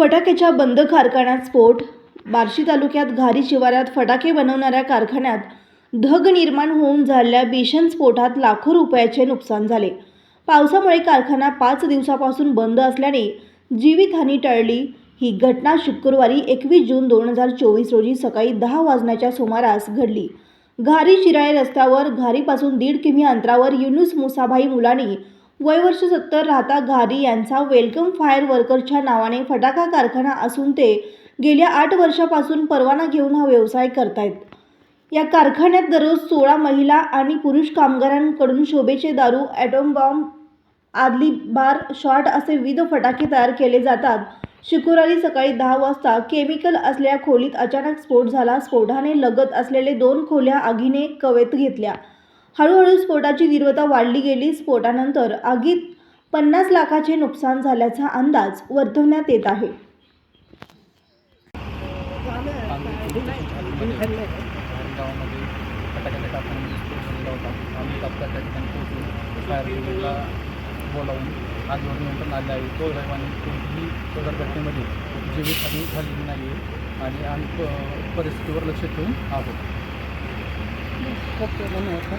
फटाक्याच्या बंद कारखान्यात स्फोट. बार्शी तालुक्यात घारी शिवारात फटाके बनवणाऱ्या कारखान्यात धग निर्माण होऊन झालेल्या भीषण स्फोटात लाखो रुपयाचे नुकसान झाले. पावसामुळे कारखाना 5 दिवसापासून बंद असल्याने जीवितहानी टळली. ही घटना शुक्रवारी 21 जून 2024 रोजी सकाळी 10 वाजण्याच्या सुमारास घडली. घारी शिराळे रस्त्यावर घारीपासून 1.5 किमी अंतरावर युनुस मुसाभाई मुलानी वय वर्ष 70 राहता घारी यांचा वेलकम फायर वर्करच्या नावाने फटाका कारखाना असून ते गेल्या 8 वर्षापासून परवाना घेऊन हा व्यवसाय करतायत. या कारखान्यात दररोज 16 महिला आणि पुरुष कामगारांकडून शोभेचे दारू, ॲटॉम बॉम्ब, आदली बार शॉट असे विविध फटाके तयार केले जातात. शुक्रवारी सकाळी 10 वाजता केमिकल असलेल्या खोलीत अचानक स्फोट झाला. स्फोटाने लगत असलेले 2 खोल्या आगीने कवेत घेतल्या. हळूहळू स्फोटाची तीव्रता वाढली गेली. स्फोटानंतर आगीत 50 लाखाचे नुकसान झाल्याचा अंदाज वर्तवण्यात येत आहे. गावामध्ये फटाक्याच्या कारखान्यामध्ये स्फोट झालेला होता. आम्ही तात्काळ त्या ठिकाणी पोहोचून फायर ब्रिगेडला बोलावून आगीवर नियंत्रण आले आहे. तो आणि कोणतीही सदर घटनेमध्ये जीवितहानी झालेली नाही आहे आणि आम्ही परिस्थितीवर लक्ष ठेवून आहोत. ओके, धन्यवाद.